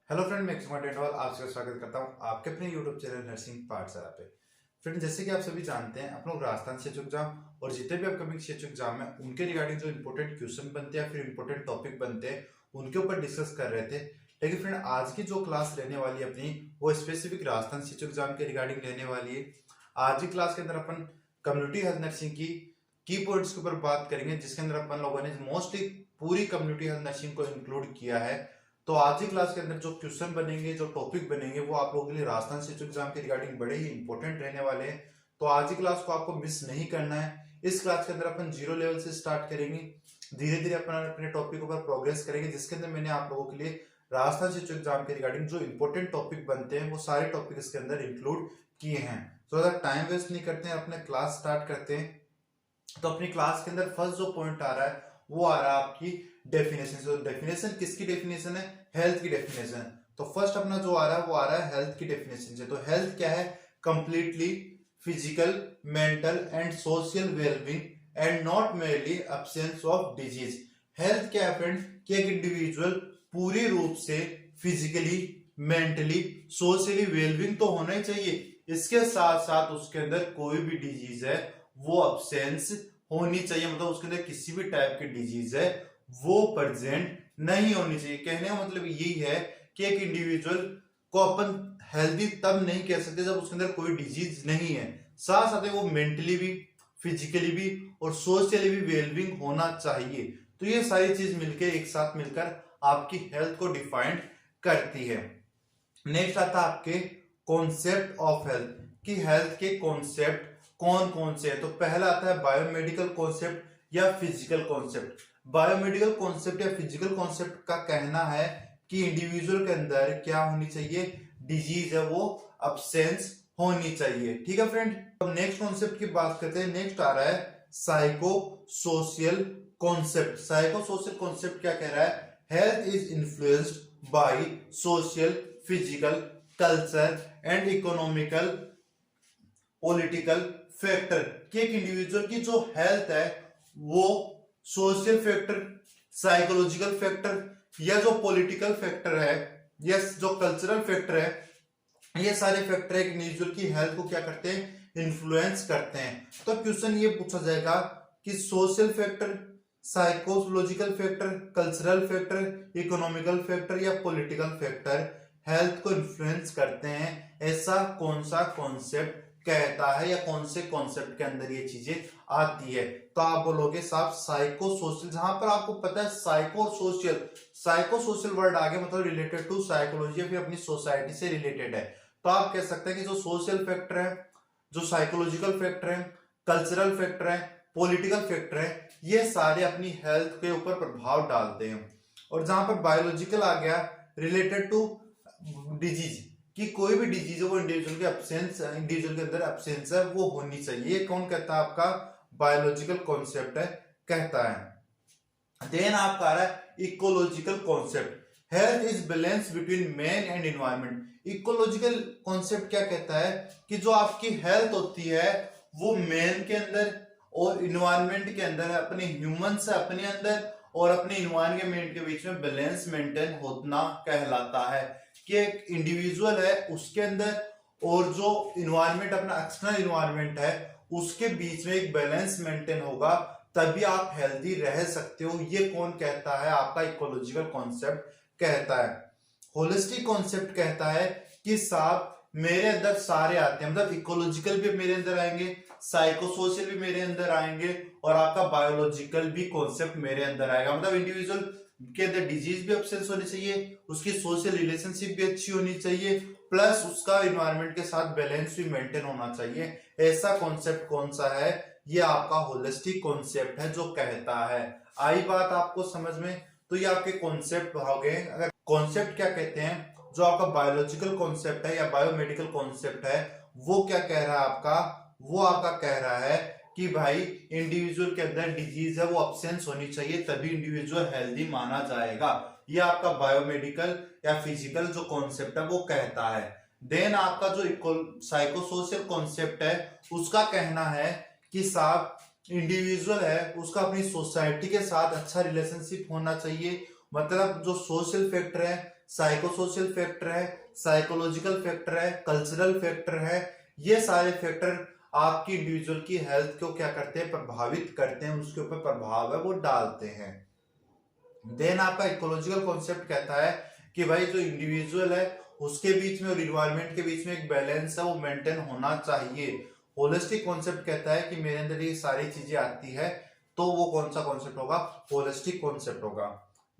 Hello friend, मैं एक्समा टेंडवाल आपका स्वागत करता हूं आपके अपने यूट्यूब चैनल नर्सिंग पाठशाला पे। फ्रेंड, जैसे कि आप सभी जानते हैं, आप लोग राजस्थान सेचु एग्जाम और जितने भी अपकमिंग सेचु एग्जाम है उनके रिगार्डिंग जो इंपॉर्टेंट क्वेश्चन बनते हैं, फिर इंपॉर्टेंट टॉपिक बनते हैं, उनके ऊपर डिस्कस कर रहे थे। लेकिन फ्रेंड, आज की जो क्लास रहने वाली है अपनी, वो स्पेसिफिक राजस्थान सेचु एग्जाम के रिगार्डिंग रहने वाली है। आज की क्लास के अंदर अपन कम्युनिटी हेल्थ नर्सिंग की पॉइंट्स के ऊपर बात करेंगे, जिसके अंदर अपन लोगों ने मोस्टली पूरी कम्युनिटी हेल्थ नर्सिंग को इंक्लूड किया है। तो आज की क्लास के अंदर जो क्वेश्चन बनेंगे, जो टॉपिक बनेंगे, वो आप लोगों के लिए राजस्थान सेचु एग्जाम के रिगार्डिंग बड़े ही इंपॉर्टेंट रहने वाले हैं। तो आज की क्लास को आपको मिस नहीं करना है। इस क्लास के अंदर अपन जीरो लेवल से स्टार्ट करेंगे, धीरे धीरे अपन अपने टॉपिक पर प्रोग्रेस करेंगे, जिसके अंदर मैंने आप लोगों के लिए राजस्थान सेचु एग्जाम के रिगार्डिंग जो इंपॉर्टेंट टॉपिक बनते हैं वो सारे टॉपिक इसके अंदर इंक्लूड किए हैं। तो अगर टाइम वेस्ट नहीं करते हैं, अपने क्लास स्टार्ट करते हैं। तो अपनी क्लास के अंदर फर्स्ट जो पॉइंट आ रहा है वो आ रहा है आपकी डेफिनेशन। तो डेफिनेशन किसकी डेफिनेशन है? हेल्थ की डेफिनेशन। तो फर्स्ट अपना जो आ रहा है वो आ रहा है हेल्थ की डेफिनेशन से। तो हेल्थ क्या है? Completely physical, mental and social wellbeing and not merely absence of disease. Health क्या है फ्रेंड? कि एक इंडिविजुअल पूरी रूप से फिजिकली, मेंटली, सोशली वेलबींग तो होना ही चाहिए, इसके साथ साथ उसके अंदर कोई भी डिजीज है वो अब्सेंस होनी चाहिए, मतलब उसके अंदर किसी भी टाइप की डिजीज है वो प्रेजेंट नहीं होनी चाहिए। कहने का मतलब यही है कि एक इंडिविजुअल को अपन हेल्दी तब नहीं कह सकते जब उसके अंदर कोई डिजीज नहीं है, साथ साथ वो मेंटली भी, फिजिकली भी और सोशली भी वेलबींग होना चाहिए। तो ये सारी चीज मिलकर एक साथ मिलकर आपकी हेल्थ को डिफाइंड करती है। नेक्स्ट आता है आपके कॉन्सेप्ट ऑफ हेल्थ, कि हेल्थ के कॉन्सेप्ट कौन कौन से है। तो पहला आता है बायोमेडिकल कॉन्सेप्ट या फिजिकल कॉन्सेप्ट। बायोमेडिकल कॉन्सेप्ट या फिजिकल कॉन्सेप्ट का कहना है कि इंडिविजुअल के अंदर क्या होनी चाहिए? डिजीज है वो अब्सेंस होनी चाहिए। ठीक है फ्रेंड, अब नेक्स्ट कॉन्सेप्ट की बात करते हैं। नेक्स्ट आ रहा है psycho social concept. Psycho social concept क्या कह रहा है? Health is influenced by social, physical, culture and economical, political factor. कि एक इंडिविजुअल की जो हेल्थ है वो सोशल फैक्टर, साइकोलॉजिकल फैक्टर या जो पॉलिटिकल फैक्टर है या जो कल्चरल फैक्टर है, ये सारे फैक्टर एक इंडिविजुअल की हेल्थ को क्या करते हैं? इन्फ्लुएंस करते हैं। तो क्वेश्चन ये पूछा जाएगा कि social factor, psychological factor, cultural factor, economical factor या पॉलिटिकल फैक्टर हेल्थ को इन्फ्लुएंस करते हैं, ऐसा कौन सा कॉन्सेप्ट कहता है या कौन से कॉन्सेप्ट के अंदर ये चीजें आती है? तो आप बोलोगे साहब साइको सोशल। जहां पर आपको पता है साइको और सोशल, साइको सोशल वर्ड आगे मतलब रिलेटेड टू साइकोलॉजी या फिर अपनी सोसाइटी से रिलेटेड है। तो आप कह सकते हैं कि जो सोशल फैक्टर है, जो साइकोलॉजिकल फैक्टर है, कल्चरल फैक्टर है, पॉलिटिकल फैक्टर है, ये सारे अपनी हेल्थ के ऊपर प्रभाव डालते हैं। और जहां पर बायोलॉजिकल आ गया रिलेटेड टू डिजीज, कि कोई भी डिजीज है वो इंडिविजुअल के एब्सेंस, इंडिविजुअल के अंदर एब्सेंस है वो होनी चाहिए। ये कौन कहता है? आपका बायोलॉजिकल कॉन्सेप्ट है, कहता है। देन आपका आ रहा है ecological concept. Health is balance between man and environment. Ecological concept क्या कहता है? कि जो आपकी हेल्थ होती है वो मैन के अंदर और इन्वायरमेंट के अंदर है, अपने ह्यूमन से अपने अंदर और अपने इन्वायरमेंट के बीच में बैलेंस मेंटेन होना कहलाता है। कि एक इंडिविजुअल है उसके अंदर और जो इन्वायरमेंट अपना एक्सटर्नल इन्वायरमेंट है उसके बीच में एक बैलेंस मेंटेन होगा, तभी आप हेल्दी रह सकते हो। ये कौन कहता है? आपका इकोलॉजिकल कॉन्सेप्ट कहता है। होलिस्टिक कॉन्सेप्ट कहता है कि साहब मेरे अंदर सारे आते हैं, मतलब इकोलॉजिकल भी मेरे अंदर आएंगे, साइकोसोशल भी मेरे अंदर आएंगे और आपका बायोलॉजिकल भी कॉन्सेप्ट मेरे अंदर आएगा। मतलब इंडिविजुअल के अंदर डिजीज भी अब्सेंस होनी चाहिए, उसकी सोशल रिलेशनशिप भी अच्छी होनी चाहिए, प्लस उसका इन्वायरमेंट के साथ बैलेंस भी मेंटेन होना चाहिए। ऐसा कॉन्सेप्ट कौन सा है? ये आपका होलिस्टिक कॉन्सेप्ट है जो कहता है। आई बात आपको समझ में? तो ये आपके कॉन्सेप्ट हो गए। अगर कॉन्सेप्ट क्या कहते हैं, जो आपका बायोलॉजिकल कॉन्सेप्ट है या बायोमेडिकल कॉन्सेप्ट है वो क्या कह रहा है? आपका वो आपका कह रहा है कि भाई इंडिविजुअल के अंदर डिजीज है वो अब्सेंस होनी चाहिए, तभी इंडिविजुअल हेल्दी माना जाएगा। ये आपका बायोमेडिकल या फिजिकल जो कॉन्सेप्ट है वो कहता है। देन आपका जो साइकोसोशल कॉन्सेप्ट है उसका कहना है कि साहब इंडिविजुअल है उसका अपनी सोसाइटी के साथ अच्छा रिलेशनशिप होना चाहिए, मतलब जो सोशल फैक्टर है साइको सोशल फैक्टर है, साइकोलॉजिकल फैक्टर है, कल्चरल फैक्टर है। ये सारे फैक्टर आपकी इंडिविजुअल की हेल्थ को क्या करते हैं, प्रभावित करते हैं, उसके ऊपर प्रभाव है वो डालते हैं। देन आपका इकोलॉजिकल कॉन्सेप्ट कहता है कि भाई जो इंडिविजुअल है उसके बीच में और इन्वायरमेंट के बीच में एक बैलेंस है वो मेंटेन होना चाहिए। होलिस्टिक कॉन्सेप्ट कहता है कि मेरे अंदर ये सारी चीजें आती है, तो वो कौन सा कॉन्सेप्ट होगा, होलिस्टिक कॉन्सेप्ट होगा।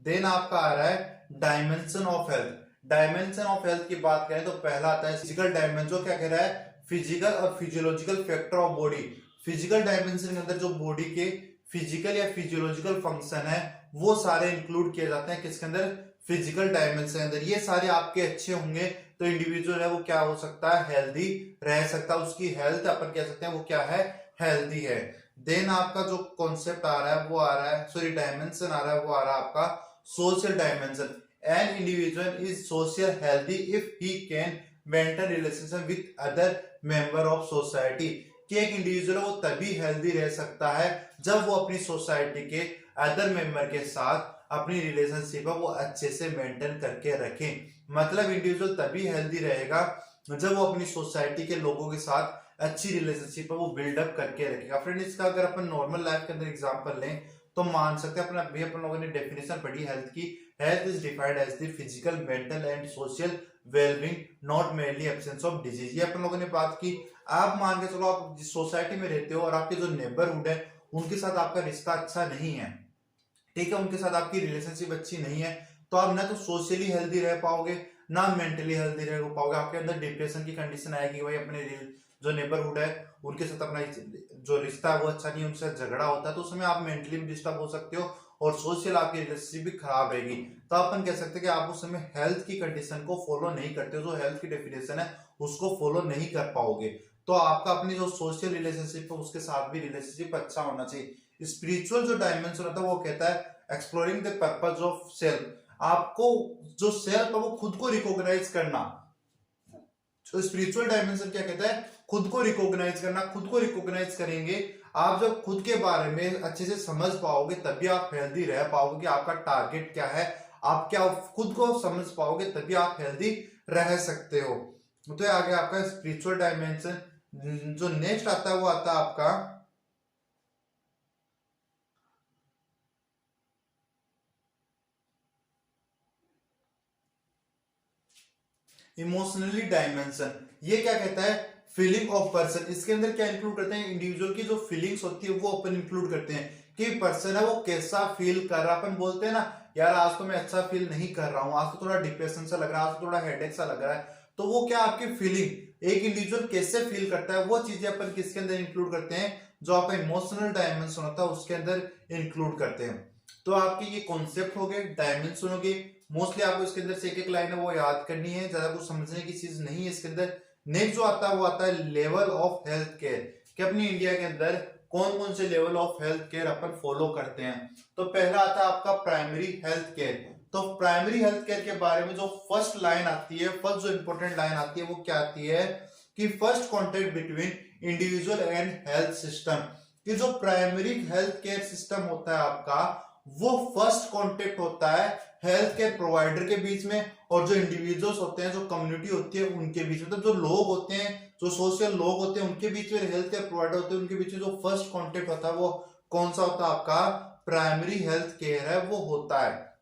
देन आपका आ रहा है dimension of health. Dimension of health की बात करें तो पहला आता है फिजिकल डायमेंशन, जो क्या कह रहा है, फिजिकल और physiological factor of body. Physical dimension के अंदर जो बॉडी के फिजिकल या फिजियोलॉजिकल फंक्शन है वो सारे इंक्लूड किए जाते हैं किसके अंदर, फिजिकल डायमेंशन के अंदर। ये सारे आपके अच्छे होंगे तो इंडिविजुअल है वो क्या हो सकता है, हेल्दी रह सकता है, उसकी हेल्थ अपन कह सकते हैं वो क्या है, हेल्दी है। देन आपका जो कॉन्सेप्ट आ रहा है वो आ रहा है, सॉरी डायमेंशन आ रहा है वो आ रहा है आपका social dimension. An individual is social healthy if he can maintain relationship with other member of society. कि एक इंडिविजुअल वो तभी हेल्दी रह सकता है जब वो अपनी सोसाइटी के अदर मेंबर के साथ अपनी रिलेशनशिप है वो अच्छे से मेंटेन करके रखे। मतलब इंडिविजुअल तभी हेल्दी रहेगा जब वो अपनी सोसाइटी के लोगों के साथ अच्छी रिलेशनशिप है वो बिल्डअप करके रखेगा। फ्रेंड इसका अगर अपन नॉर्मल लाइफ के अंदर एग्जांपल लें तो मान सकते हैं, अपन लोगों ने डेफिनेशन पढ़ी हेल्थ की, health is defined as the physical, mental and social wellbeing, not mainly absence of disease. ये अपन लोगों ने बात की। आप मान के चलो आप जिस सोसाइटी में रहते हो और आपके जो नेबरहुड है उनके साथ आपका रिश्ता अच्छा नहीं है, ठीक है, उनके साथ आपकी रिलेशनशिप अच्छी नहीं है, तो आप ना तो सोशली हेल्दी रह पाओगे ना मेंटली हेल्दी रह पाओगे। आपके अंदर डिप्रेशन की कंडीशन आएगी, भाई अपने जो नेबरहुड है उनके साथ अपना जो रिश्ता है वो अच्छा नहीं है, उनके साथ झगड़ा होता है, तो उसमें आप मेंटली भी डिस्टर्ब हो सकते हो और सोशल आपकी रिलेशनशिप भी खराब रहेगी। तो अपन कह सकते हैं कि आप उस समय हेल्थ की कंडीशन को फॉलो नहीं करते हो, जो हेल्थ की डेफिनेशन है उसको फॉलो नहीं कर पाओगे। तो आपका अपनी जो सोशल रिलेशनशिप है उसके साथ भी रिलेशनशिप अच्छा होना चाहिए। स्पिरिचुअल जो डायमेंशन होता है वो कहता है exploring the purpose of self. आपको जो सेल्फ है वो खुद को रिकॉग्नाइज करना। तो स्पिरिचुअल डायमेंशन क्या कहता है, खुद को रिकॉग्नाइज करना। खुद को रिकॉग्नाइज करेंगे आप जब खुद के बारे में अच्छे से समझ पाओगे तभी आप हेल्दी रह पाओगे कि आपका टारगेट क्या है, आप क्या खुद को समझ पाओगे तभी आप हेल्दी रह सकते हो। तो आगे आपका स्पिरिचुअल डायमेंशन। जो नेक्स्ट आता है वो आता है आपका इमोशनली डायमेंशन। ये क्या कहता है, फीलिंग ऑफ पर्सन। इसके अंदर क्या इंक्लूड करते हैं, इंडिविजुअल की जो फीलिंग्स होती है वो अपन इंक्लूड करते हैं कि पर्सन है वो कैसा फील कर रहा है। अपन बोलते हैं ना यार आज तो मैं अच्छा फील नहीं कर रहा हूं, आज तो थोड़ा डिप्रेशन सा लग रहा है, आज तो थोड़ा हेडेक सा लग रहा है, तो वो क्या आपकी फीलिंग, एक इंडिविजुअल कैसे फील करता है वो चीजें अपन किसके अंदर इंक्लूड करते हैं, जो आपका इमोशनल डायमेंशन होता है उसके अंदर इंक्लूड करते हैं। तो आपके ये कॉन्सेप्ट हो गए, डायमेंशन हो गए। मोस्टली आपको इसके अंदर से एक लाइन है वो याद करनी है, ज्यादा कुछ समझने की चीज नहीं है इसके अंदर। नेक्स्ट जो आता है वो आता है लेवल ऑफ हेल्थ केयर, कि अपनी इंडिया के अंदर कौन कौन से level of health care upon follow करते हैं। तो पहला आता है आपका प्राइमरी हेल्थ केयर। तो प्राइमरी हेल्थ केयर के बारे में जो फर्स्ट लाइन आती है, फर्स्ट जो इंपॉर्टेंट लाइन आती है वो क्या आती है कि first contact between individual and health system. कि जो प्राइमरी हेल्थ केयर सिस्टम होता है आपका वो फर्स्ट कॉन्टेक्ट होता है हेल्थ केयर प्रोवाइडर के बीच में और जो इंडिविजुअल्स होते हैं, जो कम्युनिटी होती है उनके बीच में। मतलब जो लोग होते हैं, जो सोशल लोग होते हैं उनके बीच में, हेल्थ केयर प्रोवाइडर होते हैं उनके बीच में जो फर्स्ट कॉन्टेक्ट होता है वो कौन सा होता है, आपका प्राइमरी हेल्थ केयर है वो होता है।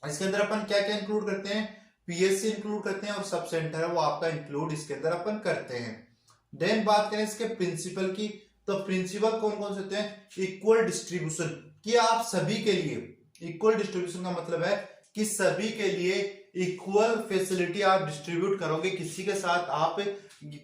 इसके अंदर अपन क्या क्या इंक्लूड करते हैं, पीएचसी इंक्लूड करते हैं और सब सेंटर है वो आपका इंक्लूड इसके अंदर अपन करते हैं। देन बात करें इसके प्रिंसिपल की, तो प्रिंसिपल कौन कौन से होते हैं, इक्वल डिस्ट्रीब्यूशन, कि आप सभी के लिए, इक्वल डिस्ट्रीब्यूशन का मतलब है कि सभी के लिए इक्वल फैसिलिटी आप डिस्ट्रीब्यूट करोगे, किसी के साथ आप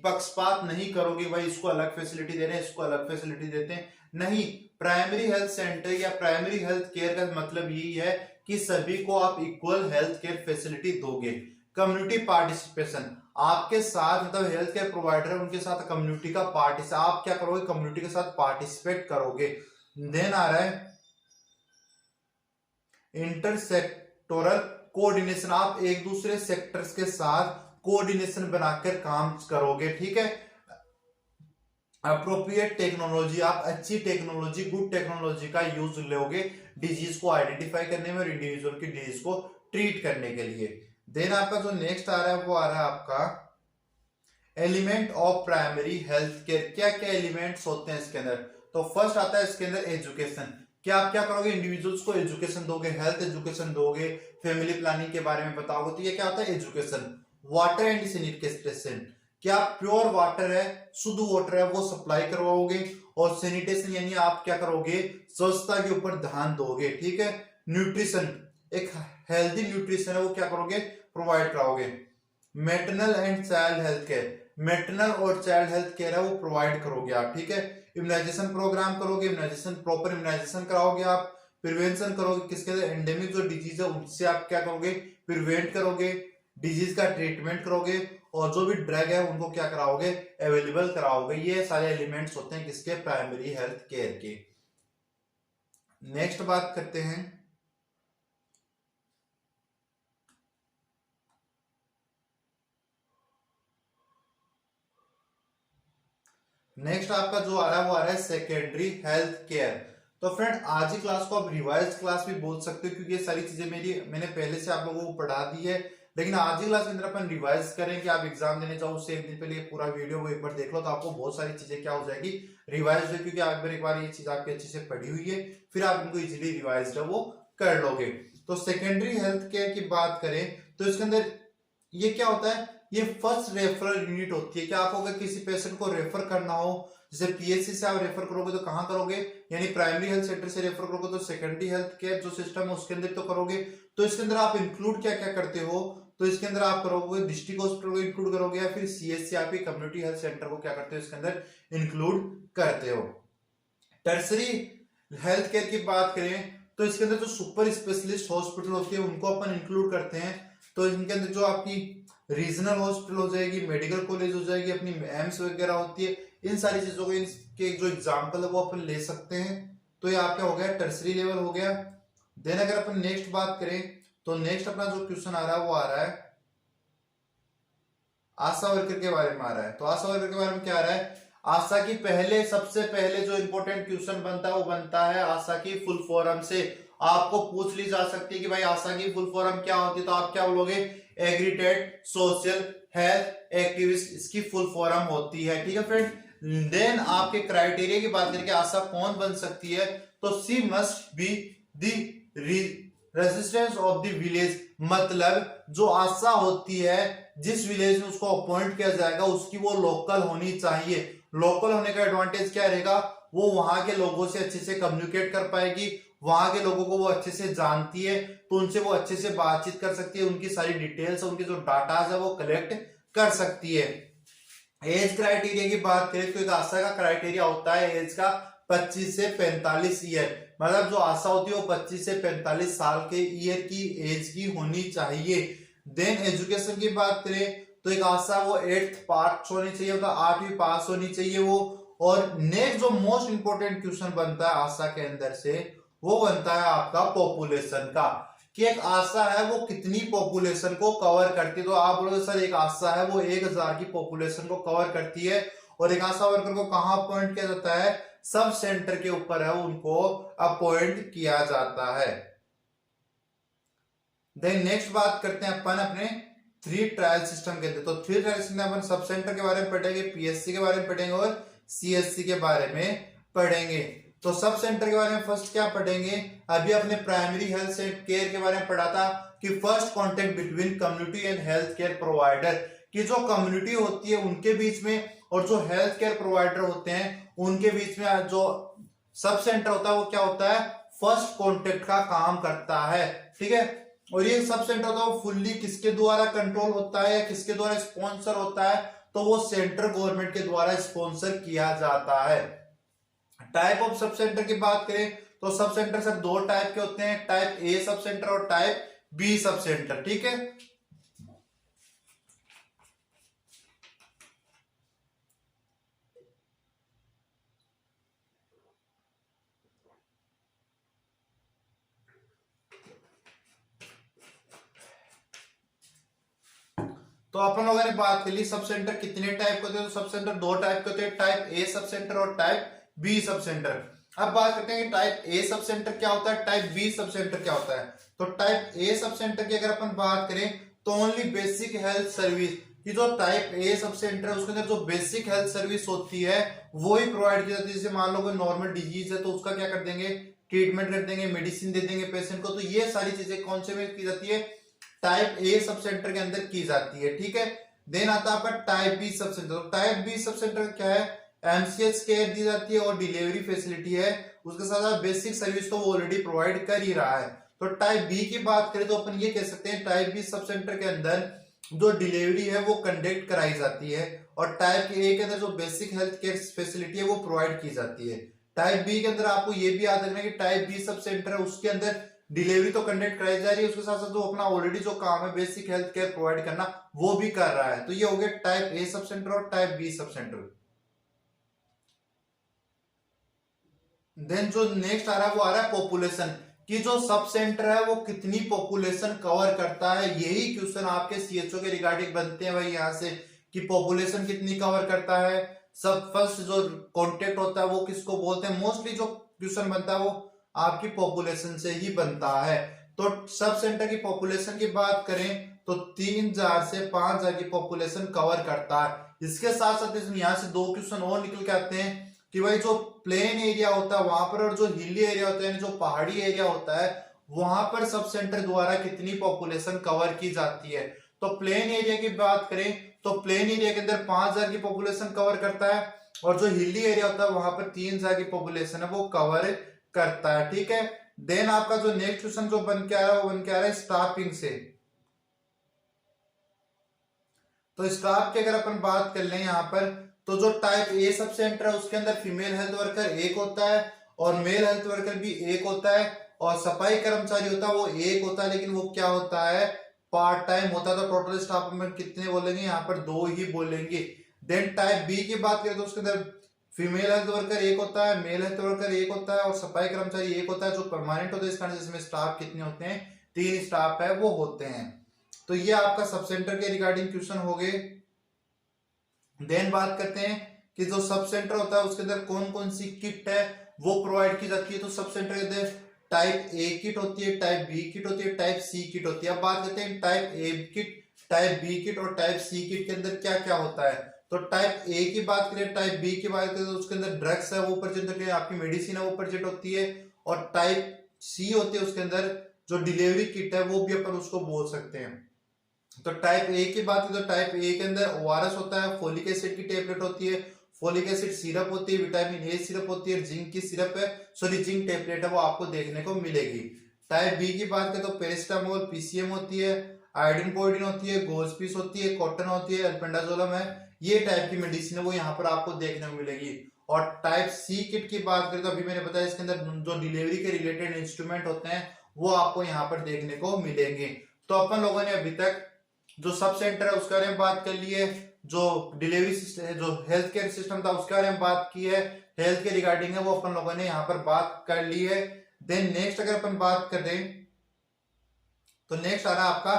पक्षपात नहीं करोगे, भाई इसको अलग फैसिलिटी दे रहे हैं इसको अलग फैसिलिटी देते हैं, नहीं। प्राइमरी हेल्थ सेंटर या प्राइमरी हेल्थ केयर का मतलब यही है कि सभी को आप इक्वल हेल्थ केयर फैसिलिटी दोगे। कम्युनिटी पार्टिसिपेशन, आपके साथ मतलब हेल्थ केयर प्रोवाइडर है उनके साथ कम्युनिटी का पार्टिसिपेट, आप क्या करोगे, कम्युनिटी के साथ पार्टिसिपेट करोगे। देन आ रहा है इंटरसेक्टोरल कोऑर्डिनेशन, आप एक दूसरे सेक्टर्स के साथ कोऑर्डिनेशन बनाकर काम करोगे, ठीक है। अप्रोप्रिएट टेक्नोलॉजी, आप अच्छी टेक्नोलॉजी, गुड टेक्नोलॉजी का यूज लोगे डिजीज को आइडेंटिफाई करने में और इंडिविजुअल की डिजीज को ट्रीट करने के लिए। देन आपका जो नेक्स्ट आ रहा है वो आ रहा है आपका element of primary health care. क्या क्या एलिमेंट्स होते हैं इसके अंदर? तो फर्स्ट आता है इसके अंदर एजुकेशन। क्या आप क्या करोगे? इंडिविजुअल्स को एजुकेशन दोगे, हेल्थ एजुकेशन दोगे, फैमिली प्लानिंग के बारे में बताओगे, तो ये क्या होता है? एजुकेशन। Water and sanitation. क्या प्योर वाटर है, शुद्ध वाटर है, वो सप्लाई करवाओगे। और सैनिटेशन यानी आप क्या करोगे? स्वच्छता के ऊपर ध्यान दोगे, ठीक है। न्यूट्रिशन, एक हेल्दी न्यूट्रिशन है वो क्या करोगे? प्रोवाइड कराओगे। Maternal and child health care, maternal और चाइल्ड हेल्थ केयर है वो प्रोवाइड करोगे आप, ठीक है। इम्यूनाइजेशन प्रोग्राम करोगे, इम्यूनाइजेशन प्रॉपर इम्यूनाइजेशन कराओगे आप। प्रिवेंशन करोगे, किसके? एंडेमिक जो डिजीज है उनसे आप क्या करोगे? प्रिवेंट करोगे। डिजीज का ट्रीटमेंट करोगे और जो भी ड्रग है उनको क्या कराओगे? अवेलेबल कराओगे। ये सारे एलिमेंट्स होते हैं किसके? प्राइमरी हेल्थ केयर के। नेक्स्ट बात करते हैं, नेक्स्ट आपका जो आ रहा है वो आ रहा है सेकेंडरी हेल्थ केयर। तो फ्रेंड आज की क्लास को आप रिवाइज क्लास भी बोल सकते हो, क्योंकि ये सारी चीजें मैंने पहले से आप लोगों को पढ़ा दी है। लेकिन आज की क्लास के अंदर अपन रिवाइज करें कि आप एग्जाम देने जाओ उससे एक दिन पहले पूरा वीडियो वो एक बार देख लो, तो आपको बहुत सारी चीजें क्या हो जाएगी? रिवाइज हो, क्योंकि एक बार ये चीज आपकी अच्छे से पढ़ी हुई है, फिर आप इनको इजिली रिवाइज है वो कर लोगे। तो सेकेंडरी हेल्थ केयर की बात करें तो इसके अंदर ये क्या होता है? ये फर्स्ट रेफरल यूनिट होती है। क्या आपको अगर किसी पेशेंट को रेफर करना हो, जैसे पीएचसी से आप रेफर करोगे तो कहां करोगे? यानी प्राइमरी हेल्थ सेंटर से रेफर करोगे तो सेकेंडरी हेल्थ केयर जो सिस्टम है उसके अंदर तो करोगे। तो इसके अंदर आप इंक्लूड क्या क्या करते हो? तो इसके अंदर आप करोगे डिस्ट्रिक्ट हॉस्पिटल को इंक्लूड करोगे, या फिर सीएचसी आप कम्युनिटी हेल्थ सेंटर को क्या करते हो इसके अंदर इंक्लूड करते हो। टर्सरी हेल्थ केयर की बात करें तो इसके अंदर जो सुपर स्पेशलिस्ट हॉस्पिटल होती है उनको अपन इंक्लूड करते हैं। तो इनके अंदर जो आपकी रीजनल हॉस्पिटल हो जाएगी, मेडिकल कॉलेज हो जाएगी, अपनी एम्स वगैरह होती है, इन सारी चीजों को इनके जो एग्जांपल है वो अपन ले सकते हैं। तो ये आपका हो गया टर्सरी लेवल हो गया। देन अगर अपन नेक्स्ट बात करें तो नेक्स्ट अपना जो क्वेश्चन आ रहा है वो आ रहा है आशा वर्कर के बारे में आ रहा है। तो आशा वर्कर के बारे में क्या आ रहा है? आशा की सबसे पहले जो इंपॉर्टेंट क्वेश्चन बनता है वो बनता है आशा की फुल फॉर्म से। आपको पूछ ली जा सकती है कि भाई आशा की फुल फॉर्म क्या होती है, तो आप क्या बोलोगे? एग्रीटेड सोशल हेल्थ एक्टिविस्ट इसकी फुल फॉर्म होती है, ठीक है फ्रेंड। देन आपके क्राइटेरिया की बात करके आशा कौन बन सकती है? तो she must be the resistance of the village, मतलब जो आशा होती है जिस विलेज में उसको अपॉइंट किया जाएगा उसकी वो लोकल होनी चाहिए। लोकल होने का एडवांटेज क्या रहेगा? वो वहां के लोगों से अच्छे से कम्युनिकेट कर पाएगी, वहां के लोगों को वो अच्छे से जानती है, तो उनसे वो अच्छे से बातचीत कर सकती है, उनकी सारी डिटेल्स, उनके जो डाटा है वो कलेक्ट कर सकती है। एज क्राइटेरिया की बात करें तो एक आशा का क्राइटेरिया होता है एज का 25 से 45 ईयर, मतलब जो आशा होती है वो 25 से 45 साल के ईयर की एज की होनी चाहिए। देन एजुकेशन की बात करें तो एक आशा वो 8th पास होनी चाहिए, मतलब 8वीं पास होनी चाहिए वो। और नेक्स्ट जो मोस्ट इंपोर्टेंट क्वेश्चन बनता है आशा के अंदर से वो बनता है आपका पॉपुलेशन का, कि एक आशा है वो कितनी पॉपुलेशन को कवर करती है। तो आप बोलोगे सर एक आशा है वो 1000 की पॉपुलेशन को कवर करती है, और एक आशा वर्कर को कहां अपॉइंट किया जाता है? सब सेंटर के ऊपर है उनको अपॉइंट किया जाता है। देन नेक्स्ट बात करते हैं अपन अपने 3 ट्रायल सिस्टम के अंदर। तो 3 ट्रायल सिस्टम अपन सब सेंटर के बारे में पढ़ेंगे, पीएससी के बारे में पढ़ेंगे और सीएससी के बारे में पढ़ेंगे। तो सब सेंटर के बारे में फर्स्ट क्या पढ़ेंगे? अभी अपने प्राइमरी हेल्थ केयर के बारे में पढ़ा था कि first contact between community and health care provider, कि जो कम्युनिटी होती है उनके बीच में और जो हेल्थ केयर प्रोवाइडर होते हैं उनके बीच में जो सब सेंटर होता है वो क्या होता है? फर्स्ट कांटेक्ट का काम करता है, ठीक है। और ये सब सेंटर होता है वो फुल्ली किसके द्वारा कंट्रोल होता है या किसके द्वारा स्पॉन्सर होता है? तो वो सेंट्रल गवर्नमेंट के द्वारा स्पॉन्सर किया जाता है। टाइप ऑफ सब सेंटर की बात करें तो सब सेंटर सर 2 टाइप के होते हैं, टाइप ए सब सेंटर और टाइप बी सब सेंटर, ठीक है। तो अपन लोगों ने बात कर ली सब सेंटर कितने टाइप के होते हैं। तो सब सेंटर 2 टाइप के होते हैं, टाइप ए सब सेंटर और टाइप बी सब सेंटर। अब बात करते हैं कि टाइप ए सब सेंटर क्या होता है, टाइप बी सब सेंटर क्या होता है। तो टाइप ए सब सेंटर की अगर अपन बात करें तो ओनली बेसिक हेल्थ सर्विस की जो टाइप ए सब सेंटर है उसके अंदर जो बेसिक हेल्थ सर्विस होती है वो ही प्रोवाइड की जाती है। जैसे मान लो कोई नॉर्मल डिजीज है तो उसका क्या कर देंगे, ट्रीटमेंट कर देंगे, मेडिसिन दे देंगे पेशेंट को। तो ये सारी चीजें कौन से में की जाती है, टाइप ए सब सेंटर के अंदर की जाती है, ठीक है। देन आता है आपका type B sub centre. Type B sub centre क्या है, एमसीएच केयर दी जाती है और डिलीवरी फैसिलिटी है, उसके साथ साथ बेसिक सर्विस तो वो ऑलरेडी प्रोवाइड कर ही रहा है। तो टाइप बी की बात करें तो अपन ये कह सकते हैं टाइप बी सब सेंटर के अंदर जो डिलीवरी है वो कंडक्ट कराई जाती है और टाइप ए के अंदर जो बेसिक हेल्थ केयर फैसिलिटी है वो प्रोवाइड की जाती है। टाइप बी के अंदर आपको ये भी याद रखना है कि टाइप बी सब सेंटर है उसके अंदर डिलीवरी तो कंडक्ट कराई जा रही है, उसके साथ साथ जो अपना ऑलरेडी जो काम है बेसिक हेल्थ केयर प्रोवाइड करना वो भी कर रहा है। तो ये हो गया टाइप ए सब सेंटर और type B sub centre. Then जो नेक्स्ट आ रहा है वो आ रहा है पॉपुलेशन कि जो सब सेंटर है वो कितनी पॉपुलेशन कवर करता है। यही क्वेश्चन आपके सीएचओ के रिगार्डिंग बनते हैं भाई यहाँ से कि पॉपुलेशन कितनी कवर करता है। सब फर्स्ट जो कॉन्टेक्ट होता है वो किसको बोलते हैं, मोस्टली जो क्वेश्चन बनता है वो आपकी पॉपुलेशन से ही बनता है। तो सब सेंटर की पॉपुलेशन की बात करें तो 3000 से 5000 की पॉपुलेशन कवर करता है। इसके साथ साथ यहाँ से दो क्वेश्चन और निकल के आते हैं कि भाई जो प्लेन एरिया होता है वहां पर और जो हिली एरिया होता है जो पहाड़ी एरिया होता है वहां पर सब सेंटर द्वारा कितनी पॉपुलेशन कवर की जाती है। तो प्लेन एरिया की बात करें तो प्लेन एरिया के अंदर 5000 की पॉपुलेशन कवर करता है और जो हिली एरिया होता है वहां पर 3000 की पॉपुलेशन है वो कवर करता है, ठीक है। देन आपका जो नेक्स्ट क्वेश्चन जो बन के आ रहा है वो बन के आ रहा है स्टाफिंग से। तो स्टाफ की अगर अपन बात कर लें यहाँ पर तो जो टाइप ए सब सेंटर है उसके अंदर फीमेल हेल्थ वर्कर एक होता है और मेल हेल्थ वर्कर भी एक होता है और सफाई कर्मचारी होता है वो एक होता है, लेकिन वो क्या होता है, पार्ट टाइम होता है। तो टोटल स्टाफ में कितने बोलेंगे, यहाँ पर दो ही बोलेंगे। देन टाइप बी की बात करें तो उसके अंदर फीमेल हेल्थ वर्कर एक होता है, मेल हेल्थ वर्कर एक होता है और सफाई कर्मचारी एक होता है जो परमानेंट होता है। इस कारण जिसमें स्टाफ कितने होते हैं, 3 स्टाफ है वो होते हैं। तो ये आपका सब सेंटर के रिगार्डिंग क्वेश्चन हो गए। देन बात करते हैं कि जो सब सेंटर होता है उसके अंदर कौन कौन सी किट है वो प्रोवाइड की जाती है। तो सब सेंटर के अंदर टाइप ए किट होती है, टाइप बी किट होती है, टाइप सी किट होती है। अब बात करते हैं type A kit, type B kit और टाइप सी किट के अंदर क्या क्या होता है। तो टाइप ए की बात करें, टाइप बी की बात करें तो उसके अंदर ड्रग्स है वो प्रेजेंट होती है, आपकी मेडिसिन है वो प्रेजेंट होती है। और टाइप सी होती है उसके अंदर जो डिलीवरी किट है वो भी अपन उसको बोल सकते हैं। तो टाइप ए की बात करें तो टाइप ए के अंदर ओआरएस होता है, फोलिक एसिड की टेबलेट होती है, फोलिक एसिड सिरप होती है, विटामिन ए सिरप होती है, जिंक की सिरप है, सॉरी जिंक टेबलेट है वो आपको देखने को मिलेगी। टाइप बी की बात करें तो पेरासिटामोल पीसीएम होती है, आयोडीन पोइडिन होती है, गोजपीस होती है, कॉटन होती है, अल्बेंडाजोलम है, ये टाइप की मेडिसिन है वो यहाँ पर आपको देखने को मिलेगी। और टाइप सी किट की बात करें तो अभी मैंने बताया इसके अंदर जो डिलीवरी के रिलेटेड इंस्ट्रूमेंट होते हैं वो आपको यहाँ पर देखने को मिलेंगे। तो अपन लोगों ने अभी तक जो सब सेंटर है उसके बारे में बात कर ली है, जो डिलीवरी सिस्टम जो हेल्थ केयर सिस्टम था उसके बारे में बात की है, हेल्थ के रिगार्डिंग है वो अपन लोगों ने यहाँ पर बात कर ली है। देन नेक्स्ट अगर अपन बात करें तो नेक्स्ट आ रहा है आपका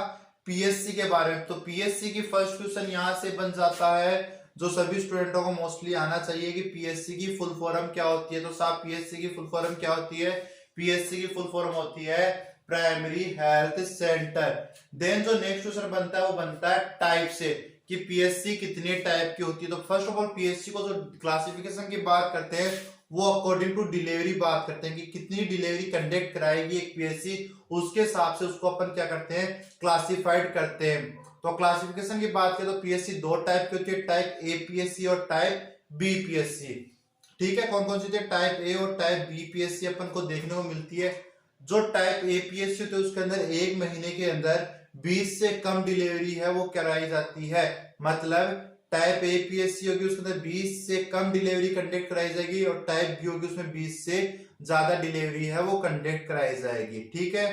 पीएससी के बारे में। तो पीएससी की फर्स्ट क्वेश्चन यहाँ से बन जाता है जो सभी स्टूडेंटों को मोस्टली आना चाहिए कि पीएससी की फुल फॉर्म क्या होती है। तो साहब पीएससी की फुल फॉर्म क्या होती है, पीएससी की फुल फॉर्म होती है प्राइमरी हेल्थ सेंटर। देन जो नेक्स्ट क्वेश्चन बनता है वो बनता है टाइप से कि पीएससी कितने टाइप की होती है। तो फर्स्ट ऑफ ऑल पीएससी को जो क्लासिफिकेशन की बात करते हैं वो अकॉर्डिंग टू डिलीवरी बात करते हैं कि कितनी डिलीवरी कंडक्ट कराएगी एक पीएससी, उसके हिसाब से उसको अपन क्या करते हैं, क्लासिफाइड करते हैं। तो क्लासिफिकेशन की बात करें तो पीएससी दो टाइप की होती है, टाइप ए पीएससी और टाइप बी पीएससी। ठीक है, कौन कौन सी टाइप ए और टाइप बी पीएससी अपन को देखने को मिलती है। जो टाइप ए पीएससी होती है उसके अंदर एक महीने के अंदर 20 से कम डिलीवरी है वो कराई जाती है। मतलब टाइप ए पीएससी होगी उसके अंदर 20 से कम डिलीवरी कंडक्ट कराई जाएगी और टाइप बी होगी उसमें 20 से ज्यादा डिलीवरी है वो कंडक्ट कराई जाएगी। ठीक है,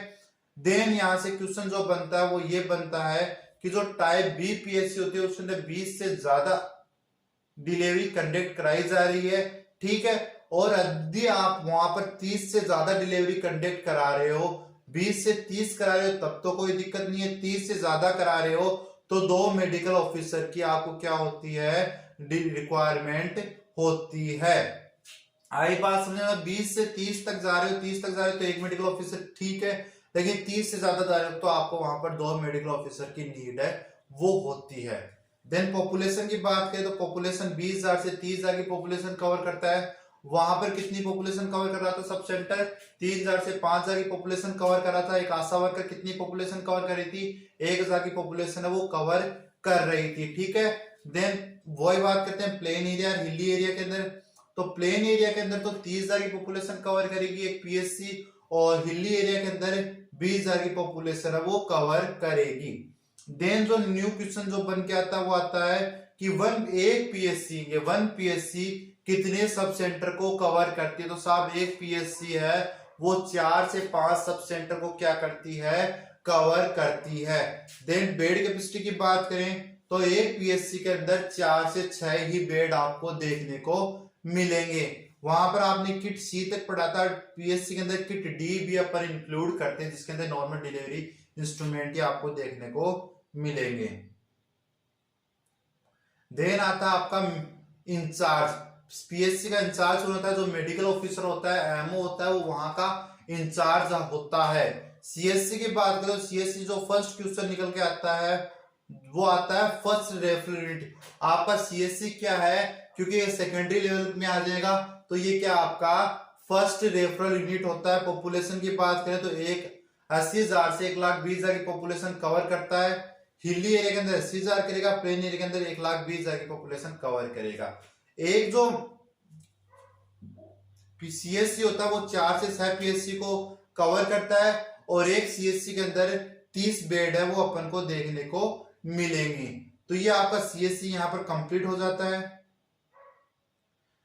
देन यहां से क्वेश्चन जो बनता है वो ये बनता है कि जो टाइप बी पीएससी होती है उसके अंदर 20 से ज्यादा डिलीवरी कंडक्ट कराई जा रही है। ठीक है, और यदि आप वहां पर 30 से ज्यादा डिलीवरी कंडक्ट करा रहे हो, 20 से 30 करा रहे हो तब तो कोई दिक्कत नहीं है, 30 से ज्यादा करा रहे हो तो 2 मेडिकल ऑफिसर की आपको क्या होती है, रिक्वायरमेंट होती है। आई बात समझे, 20 से 30 तक जा रहे हो, 30 तक जा रहे हो तो 1 मेडिकल ऑफिसर ठीक है। लेकिन 30 से ज्यादा डायरेक्ट तो आपको वहां पर 2 मेडिकल ऑफिसर की नीड है, वो होती है। देन पॉपुलेशन की बात करें तो पॉपुलेशन 20,000 से 30,000 की पॉपुलेशन कवर करता है। वहां पर कितनी पॉपुलेशन कवर कर रहा था सब सेंटर? 3,000 से 5,000 की पॉपुलेशन कवर कर रहा था। एक आशा वर्कर कितनी पॉपुलेशन कवर कर रही थी? 1,000 की पॉपुलेशन है वो कवर कर रही थी, ठीक है। देन वही बात करते हैं प्लेन एरिया और हिली एरिया के अंदर। तो प्लेन एरिया के अंदर तो 30,000 की पॉपुलेशन कवर करेगी एक पीएससी, और हिली एरिया के अंदर 20,000 की पॉपुलेशन है वो कवर करेगी। देन जो न्यू क्वेश्चन जो बन के आता है वो आता है कि एक पीएससी कितने सब सेंटर को कवर करती है? तो साहब एक पीएससी है वो 4 से 5 सब सेंटर को क्या करती है? कवर करती है। देन बेड कैपेसिटी की बात करें तो एक पीएससी के अंदर 4 से 6 ही बेड आपको देखने को मिलेंगे। वहां पर आपने किट सी तक पढ़ा था, पीएससी के अंदर किट डी भी अपन इंक्लूड करते हैं, जिसके अंदर नॉर्मल डिलीवरी इंस्ट्रूमेंट ही आपको देखने को मिलेंगे। देन आता है आपका इंचार्ज। पीएससी का इंचार्ज होता है, जो मेडिकल ऑफिसर होता है, एमओ होता है, वो वहां का इंचार्ज होता है। सीएससी की बात करें तो सीएससी जो फर्स्ट क्वेश्चन निकल के आता है वो आता है फर्स्ट रेफरल यूनिट। आपका सीएससी क्या है, क्योंकि ये सेकेंडरी लेवल में आ जाएगा, तो ये क्या आपका फर्स्ट रेफरल यूनिट होता है। पॉपुलेशन की बात करें तो 80,000 से 1,20,000 की पॉपुलेशन कवर करता है। हिली एरिया के अंदर 80,000 करेगा, प्लेन एरिया के अंदर 1,20,000 की पॉपुलेशन कवर करेगा। एक जो सीएससी होता है वो 4 से 6 पीएससी को कवर करता है, और एक सीएससी के अंदर 30 बेड है वो अपन को देखने को मिलेंगे। तो ये आपका सीएससी यहां पर कंप्लीट हो जाता है।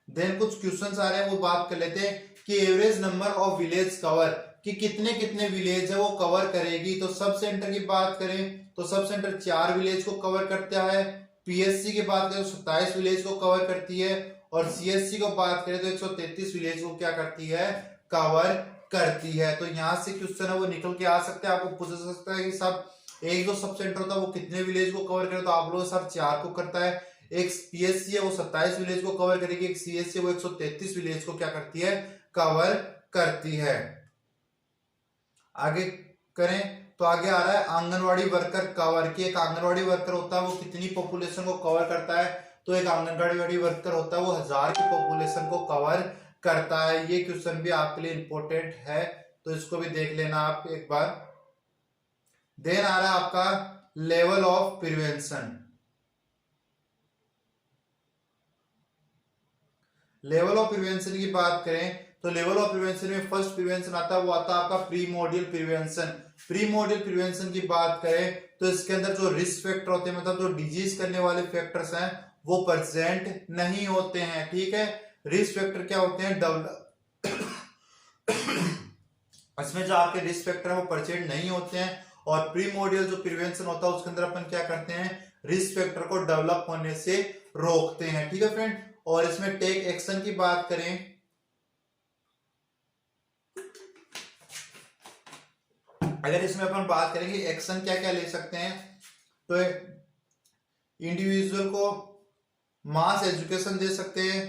देन कुछ क्वेश्चंस आ रहे हैं वो बात कर लेते हैं कि average number of village cover, कि कितने कितने विलेज है वो कवर करेगी। तो सब सेंटर की बात करें तो सब सेंटर 4 विलेज को कवर करता है। पीएससी की बात करें तो 27 विलेज को कवर करती है, और सीएससी को बात करें तो 133 विलेज को क्या करती है? कवर करती है। तो यहां से क्वेश्चन है वो निकल के आ सकते हैं, आपको पूछ सकता है कि सब एक जो सब सेंटर होता है वो कितने विलेज को कवर करे, तो आप लोग सर 4 को करता है। एक पीएससी है वो 27 विलेज को कवर करेगी, एक सीएससी वो 133 विलेज को क्या करती है? कवर करती है। आगे करें तो आगे आ रहा है आंगनवाड़ी वर्कर कवर, की एक आंगनवाड़ी वर्कर होता है वो कितनी पॉपुलेशन को कवर करता है? तो एक आंगनवाड़ी वर्कर होता है वो 1000 की पॉपुलेशन को कवर करता है। ये क्वेश्चन भी आपके लिए इंपॉर्टेंट है, तो इसको भी देख लेना आप एक बार। देन आ रहा है आपका level of prevention. Level of prevention की बात करें तो लेवल ऑफ प्रिवेंशन में फर्स्ट प्रिवेंशन आता है वो आता है आपका प्रीमोडियल प्रिवेंशन। प्रीमोडियल प्रिवेंशन की बात करें तो इसके अंदर जो रिस्क फैक्टर होते हैं, मतलब जो डिजीज करने वाले फैक्टर्स हैं, वो प्रेजेंट नहीं होते हैं, ठीक है। रिस्क फैक्टर क्या होते हैं? इसमें जो आपके रिस्क फैक्टर है वो प्रेजेंट नहीं होते हैं। और प्रीमोडियल जो प्रिवेंशन होता है उसके अंदर अपन क्या करते हैं? रिस्क फैक्टर को डेवलप होने से रोकते हैं, ठीक है फ्रेंड। और इसमें टेक एक्शन की बात करें अगर इसमें अपन बात करेंगे एक्शन क्या क्या ले सकते हैं, तो इंडिविजुअल को मास एजुकेशन दे सकते हैं,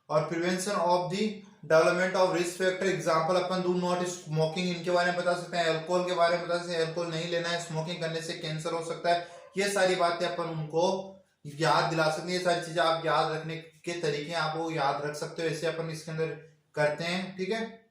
और prevention of the development of risk factor. Example upon do not smoking, इनके बारे में बता सकते हैं। अल्कोहल के बारे में बता सकते हैं, अल्कोहल नहीं लेना है, स्मोकिंग करने से कैंसर हो सकता है। ये सारी बातें अपन उनको याद दिला सकते हैं। ये सारी चीजें आप याद रखने के तरीके आप वो याद रख सकते हो, ऐसे अपन इसके अंदर करते हैं, ठीक है।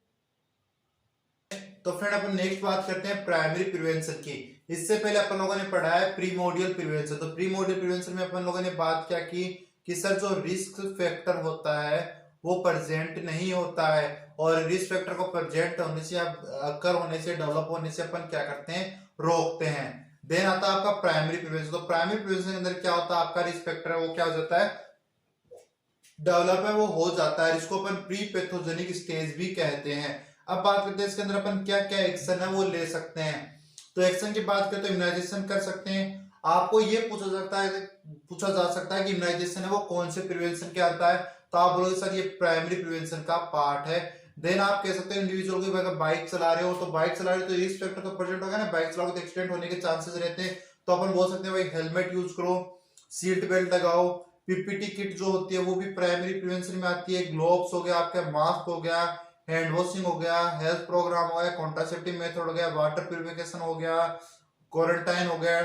तो फ्रेंड अपन नेक्स्ट बात करते हैं प्राइमरी प्रिवेंशन की। इससे पहले अपन लोगों ने पढ़ा है प्रीमोडियल प्रिवेंशन। तो प्रीमोडियल प्रिवेंशन में अपन लोगों ने बात क्या की कि सर जो रिस्क फैक्टर होता है वो प्रेजेंट नहीं होता है, और रिस्क फैक्टर को प्रेजेंट होने से अकर होने से डेवलप होने से अपन क्या करते हैं? रोकते हैं। देन आता है आपका प्राइमरी प्रिवेंशन। तो प्राइमरी प्रिवेंशन के अंदर क्या होता है? आपका रिस्क फैक्टर है वो क्या हो जाता है? डेवलप है वो हो जाता है। इसको अपन प्री पैथोजेनिक स्टेज भी कहते हैं। अब बात करते हैं इसके अंदर अपन क्या क्या एक्शन है वो ले सकते हैं। तो एक्शन की बात करें तो इम्यूनाइजेशन कर सकते हैं। आपको ये पूछा जा सकता है कि इम्यूनाइजेशन है वो कौन से प्रिवेंशन के आता है, तो आप बोलोगे सर ये प्राइमरी प्रिवेंशन का पार्ट है। देन आप कह सकते हैं इंडिविजुअल को अगर बाइक चला रहे हो तो बाइक चला रहे हो तो रिस्क फैक्टर तो प्रेजेंट होगा ना, बाइक चलाओगे तो एक्सीडेंट होने के चांसेस रहते हैं। तो अपन बोल सकते हैं भाई हेलमेट यूज करो, सीट बेल्ट लगाओ, पीपीटी किट जो होती है वो भी प्राइमरी प्रिवेंशन में आती है, ग्लोव्स हो गया, आपका मास्क हो गया, हैंड वॉशिंग हो गया, हेल्थ प्रोग्राम हो गया, कॉन्ट्रासेप्टिव मेथड हो गया, वाटर प्यूरिफिकेशन हो गया, क्वारंटाइन हो गया,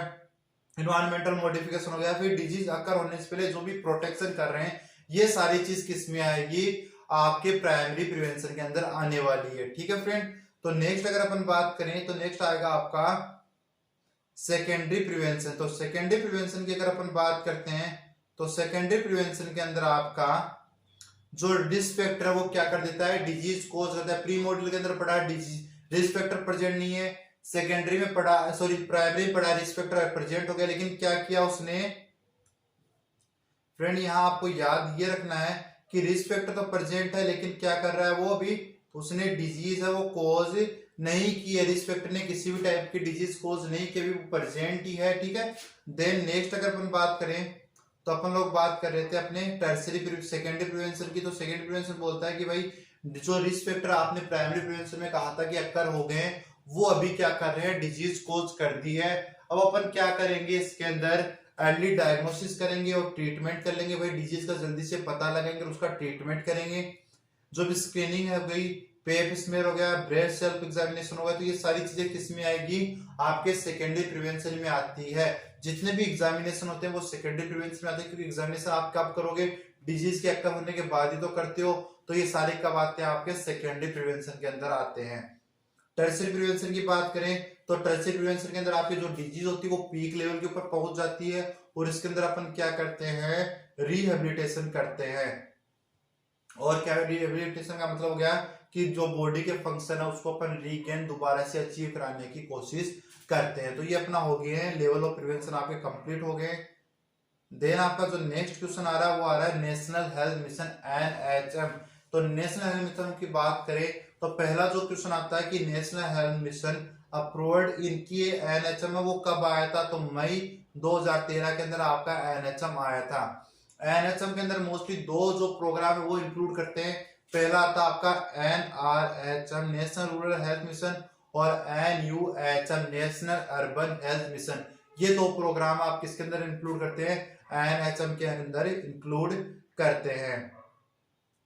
इन्वायरमेंटल मॉडिफिकेशन हो गया, फिर डिजीज अकर होने से पहले जो भी प्रोटेक्शन कर रहे हैं, ये सारी चीज किस में आएगी, आपके प्राइमरी प्रिवेंशन के अंदर आने वाली है। ठीक है फ्रेंड, तो नेक्स्ट अगर अपन बात करें तो नेक्स्ट आएगा आपका सेकेंडरी प्रिवेंशन। तो सेकेंडरी प्रिवेंशन की अगर अपन बात करते हैं तो सेकेंडरी प्रिवेंशन के अंदर आपका जो रिस्क फैक्टर है वो क्या कर देता है, डिजीज कोज करता है। प्री मॉडल के अंदर पढ़ा डिजीज रिस्क फैक्टर प्रेजेंट नहीं है, सेकेंडरी में पढ़ा, सॉरी प्राइमरी में पढ़ा रिस्क फैक्टर प्रेजेंट हो गया, लेकिन क्या किया उसने फ्रेंड, यहां आपको याद ये रखना है कि रिस्क फैक्टर तो प्रेजेंट है, लेकिन क्या कर रहा है वो, अभी उसने डिजीज है वो कोज नहीं की है, रिस्क फैक्टर ने किसी भी टाइप की डिजीज कोज नहीं की, अभी वो प्रेजेंट ही है। ठीक है, देन नेक्स्ट अगर अपन बात करें तो अपन लोग बात कर रहे थे अपने टर्सरी सेकेंडरी प्रिवेंशन की। तो सेकेंडरी प्रिवेंशन बोलता है कि भाई जो रिस्क फैक्टर आपने प्राइमरी प्रिवेंशन में कहा था कि अक्कर हो गए, वो अभी क्या कर रहे हैं, डिजीज कोज कर दी है। अब अपन क्या करेंगे, इसके अंदर अर्ली डायग्नोसिस करेंगे और ट्रीटमेंट कर लेंगे, भाई डिजीज का जल्दी से पता लगाएंगे और उसका ट्रीटमेंट करेंगे। जो भी स्क्रीनिंग है गई, पेप स्मेयर हो गया, ब्रेस्ट सेल्फ एग्जामिनेशन हो गया, तो ये सारी चीजें किस में आएगी, आपके सेकेंडरी प्रिवेंशन में आती है। जितने भी एग्जामिनेशन होते हैं वो सेकेंडरी प्रिवेंशन में आते हैं, क्योंकि एग्जामिनेशन आप कब करोगे, डिजीज के अक्कर होने के बाद ही तो करते हो, तो ये सारे कब आते हैं, आपके सेकेंडरी प्रिवेंशन के अंदर आते हैं। टर्सरी प्रिवेंशन की बात करें तो टर्सरी प्रिवेंशन के अंदर आपकी जो डिजीज होती है वो पीक लेवल के ऊपर पहुंच जाती है, और इसके अंदर अपन क्या करते हैं, रिहेबिलिटेशन करते हैं। और क्या रिहेबिलिटेशन का मतलब हो गया कि जो बॉडी के फंक्शन है उसको अपन रीगेन दोबारा से अचीव कराने की कोशिश करते हैं। तो ये अपना हो गए हैं लेवल ऑफ प्रिवेंशन आपके कंप्लीट हो गए। देन आपका जो नेक्स्ट क्वेश्चन आ रहा है वो आ रहा है नेशनल हेल्थ मिशन NHM। तो नेशनल हेल्थ मिशन की बात करें तो पहला जो क्वेश्चन आता है कि नेशनल हेल्थ मिशन अप्रूव्ड इनकी NHM है वो कब आया था, तो मई 2013 के अंदर आपका NHM आया था। NHM के अंदर मोस्टली दो जो प्रोग्राम है वो इंक्लूड करते हैं, पहला आता है आपका NRHM national rural health mission और NUHM national urban health mission. ये दो प्रोग्राम आप किसके अंदर इंक्लूड करते हैं, NHM के अंदर इंक्लूड करते हैं।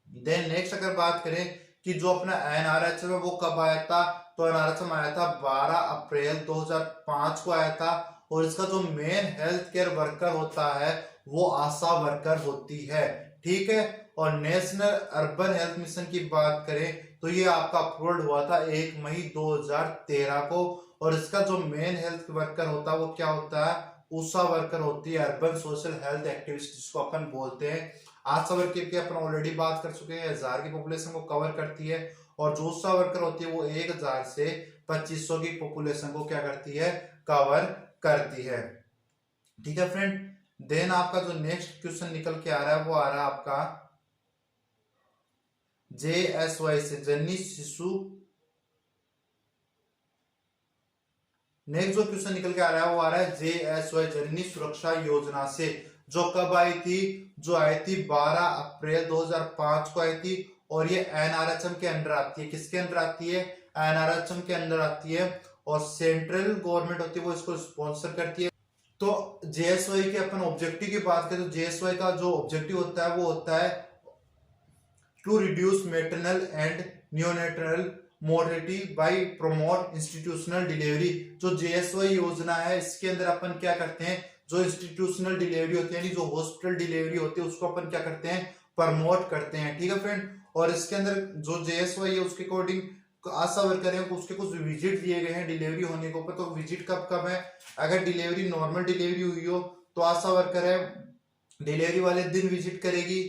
देन नेक्स्ट अगर बात करें कि जो अपना NRHM है वो कब आया था, तो NRHM आया था 12 अप्रैल 2005 को आया था, और इसका जो मेन हेल्थ केयर वर्कर होता है वो आशा वर्कर होती है। ठीक है, और नेशनल अर्बन हेल्थ मिशन की बात करें तो ये आपका अप्रूव्ड हुआ था 1 मई 2013 को, और इसका जो मेन हेल्थ वर्कर होता है वो क्या होता है, आशा वर्कर होती है, अर्बन सोशल हेल्थ एक्टिविस्ट जिसको अपन बोलते हैं। आशा वर्कर की अपन ऑलरेडी बात कर चुके हैं, 1000 की पॉपुलेशन को कवर करती है, और जो आशा वर्कर होती है वो 1000 से 2500 की पॉपुलेशन को क्या करती है, कवर करती है। ठीक है फ्रेंड, देन आपका जो नेक्स्ट क्वेश्चन निकल के आ रहा है वो आ रहा है आपका JSY से, जननी शिशु। नेक्स्ट जो क्वेश्चन निकल के आ रहा है वो आ रहा है JSY जननी सुरक्षा योजना से, जो कब आई थी, जो आई थी 12 अप्रैल 2005 को आई थी, और ये NRHM के अंडर आती है। किसके अंदर आती है, NRHM के अंदर आती है, और सेंट्रल गवर्नमेंट होती है वो इसको स्पॉन्सर करती है। तो JSY के अपन ऑब्जेक्टिव की बात करें तो JSY का जो ऑब्जेक्टिव होता है वो होता है to reduce maternal and neonatal mortality by promote institutional delivery. जो JSY योजना है इसके अंदर अपन क्या करते हैं, जो इंस्टीट्यूशनल डिलीवरी होती है यानी जो हॉस्पिटल डिलीवरी होती है उसको अपन क्या करते हैं, प्रमोट करते हैं। ठीक है फ्रेंड, और इसके अंदर जो JSY है उसके अकॉर्डिंग आशा वर्कर है उसके कुछ विजिट दिए गए हैं डिलीवरी होने के ऊपर। तो विजिट कब कब है, अगर डिलीवरी नॉर्मल डिलीवरी हुई हो तो आशा वर्कर है डिलीवरी वाले दिन विजिट करेगी,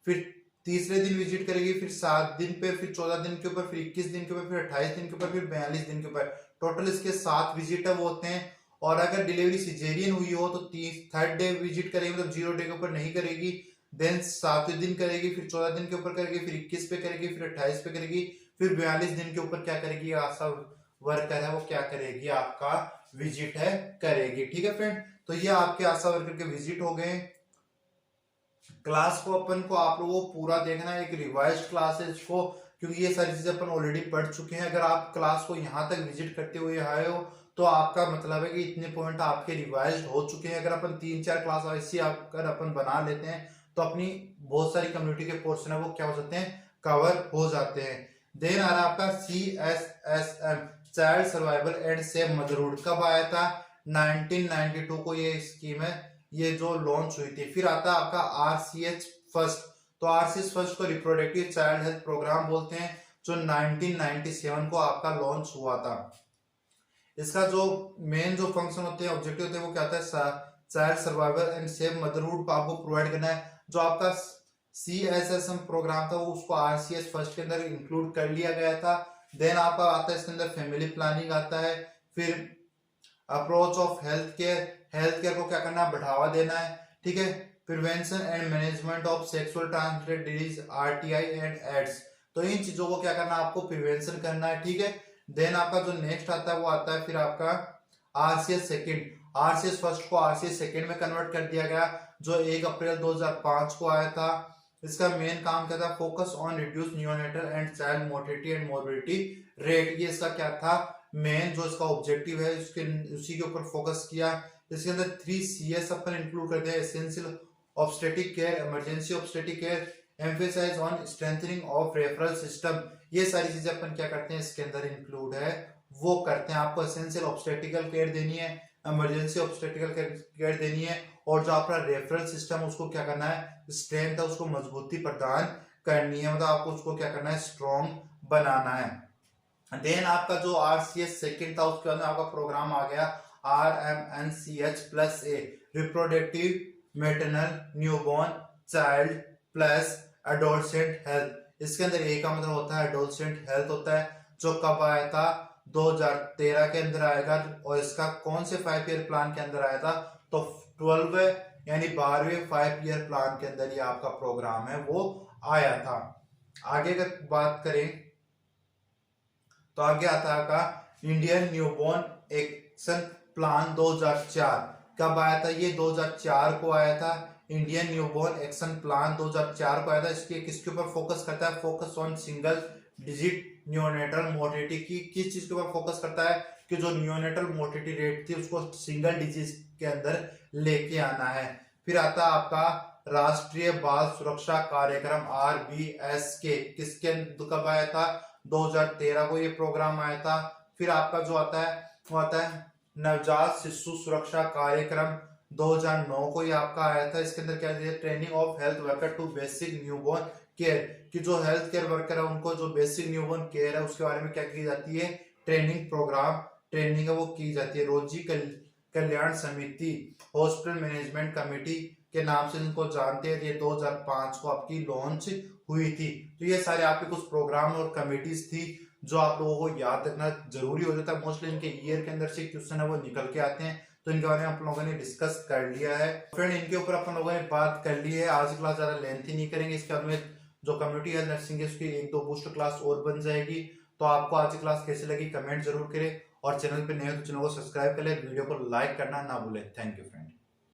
फिर तीसरे दिन विजिट करेगी, फिर 7 दिन पे, फिर 14 दिन के ऊपर, फिर 21 दिन के ऊपर, फिर 28 दिन के ऊपर, फिर 42 दिन के ऊपर, टोटल इसके 7 विजिट है वो होते हैं। और अगर डिलीवरी सिजेरियन हुई हो तो 3rd डे विजिट करेगी, मतलब 0 डे के ऊपर नहीं करेगी, देन 7वें दिन करेगी, फिर 14 दिन के ऊपर करेगी, फिर 21 पे करेगी, फिर 28 पे करेगी, फिर 42 दिन के ऊपर क्या करेगी, आशा वर्कर है वो क्या करेगी, आपका विजिट है करेगी। ठीक है फ्रेंड, तो ये आपके आशा वर्कर के विजिट हो गए। क्लास को अपन को आप लोगों को पूरा देखना है, एक रिवाइज्ड क्लास है इसको, क्योंकि ये सारी चीजें अपन ऑलरेडी पढ़ चुके हैं। अगर आप क्लास को यहाँ तक विजिट करते हुए आए हो तो आपका मतलब है कि इतने पॉइंट आपके रिवाइज्ड हो चुके हैं। अगर अपन 3-4 क्लास ऐसी अगर अपन बना लेते हैं तो अपनी बहुत सारी कम्युनिटी के पोर्शन है वो क्या हो जाते हैं, कवर हो जाते हैं। देन आ रहा आपका CSSM child survival and save motherhood, कब आया था? 1992 को ये स्कीम है, ये जो लॉन्च हुई थी। फिर आता है आपका RCH फर्स्ट, तो RCH फर्स्ट को रिप्रोडक्टिव चाइल्ड हेल्थ प्रोग्राम बोलते हैं, जो 1997 को आपका लॉन्च हुआ था। इसका जो मेन जो फंक्शन होते हैं, ऑब्जेक्टिव होते हैं, वो क्या होता है? Child survival and save motherhood आपको प्रोवाइड करना है। जो आपका CSSM प्रोग्राम था वो उसको RCH फर्स्ट के अंदर इंक्लूड कर लिया गया था। देन आपका आता है इसके अंदर फैमिली प्लानिंग आता है। फिर अप्रोच ऑफ हेल्थ केयर को क्या करना है? बढ़ावा देना है, ठीक है। Prevention and management of sexual transmitted disease RTI and AIDS, तो इन चीजों को क्या करना है? आपको प्रिवेंशन करना है, ठीक है। देन आपका जो नेक्स्ट आता है वो आता है फिर आपका RCH सेकेंड, RCH फर्स्ट को RCH सेकेंड में कन्वर्ट कर दिया गया, जो 1 अप्रैल 2005 को आया था। इसका मेन काम क्या था? Focus on reduce neonatal and child mortality and morbidity rate, ये इसका क्या था? मेन जो इसका ऑब्जेक्टिव है उसके उसी के ऊपर फोकस किया। इसके अंदर 3CS अपन इंक्लूड कर दिया, essential obstetric care, emergency obstetric care, emphasize on strengthening of referral system, ये सारी चीजें अपन क्या करते हैं इसके अंदर इंक्लूड है वो करते हैं। आपको एसेंशियल ऑब्स्टेटिकल केयर देनी है, इमरजेंसी ऑब्स्टेटिकल केयर देनी है, और जो आपका रेफरल सिस्टम उसको क्या करना है? स्ट्रेंथ है उसको मजबूती प्रदान करनी है, मतलब आपको उसको क्या करना है? स्ट्रॉन्ग बनाना है। देन आपका जो RCH सेकेंड था उसके अंदर आपका प्रोग्राम आ गया RMNCH+A, reproductive maternal newborn child plus adolescent health. इसके अंदर ए का मतलब होता है एडोलसेंट हेल्थ होता है, जो कब आया था? 2013 के अंदर आएगा। और इसका कौन से 5 ईयर प्लान के अंदर आया था? तो 12 यानी 12वें 5 ईयर प्लान के अंदर ये आपका प्रोग्राम है वो आया था। आगे अगर बात करें तो आगे आता है आपका इंडियन न्यूबॉर्न एक्शन प्लान 2004, कब आया था? ये 2004 को आया था। इंडियन न्यूबॉर्न एक्शन प्लान 2004 को आया था। इसके किसके ऊपर फोकस करता है? Focus on single digit neonatal mortality की, किस चीज के ऊपर फोकस करता है? कि जो नियोनेटल मोर्टिलिटी रेट थी उसको सिंगल डिजिट के अंदर लेके आना है। फिर आता है आपका राष्ट्रीय बाल सुरक्षा कार्यक्रम RBSK, किसके अंदर कब आया था? 2013 को ये प्रोग्राम आया था। फिर आपका जो आता है वो आता है नवजात शिशु सुरक्षा कार्यक्रम 2009 को ये आपका आया था। इसके अंदर क्या दिया? Training of health worker to basic newborn care, कि जो हेल्थ केयर वर्कर है उनको जो बेसिक न्यूबॉर्न केयर है उसके बारे में क्या की जाती है? ट्रेनिंग प्रोग्राम ट्रेनिंग है वो की जाती है। रोजी कल्याण समिति हॉस्पिटल मैनेजमेंट कमेटी के नाम से इनको जानते हैं। ये 2005 को आपकी लॉन्च हुई थी। तो ये सारे आपके कुछ प्रोग्राम और कमेटीज थी जो आप लोगों को याद रखना जरूरी हो जाता है। मोस्टली इनके ईयर के अंदर से क्वेश्चन है वो निकल के आते हैं, तो इनके बारे में आप लोगों ने डिस्कस कर लिया है। फ्रेंड इनके ऊपर अपन लोगों ने बात कर ली है। आज की क्लास ज्यादा लेंथी नहीं करेंगे, इसके बाद में जो कम्युनिटी हेल्थ नर्सिंग है उसकी 1-2 बूस्ट क्लास और बन जाएगी। तो आपको आज की क्लास कैसी लगी कमेंट जरूर करें, और चैनल पे नए हो तो चैनल को सब्सक्राइब कर ले, वीडियो को लाइक करना ना भूले। Thank you friend.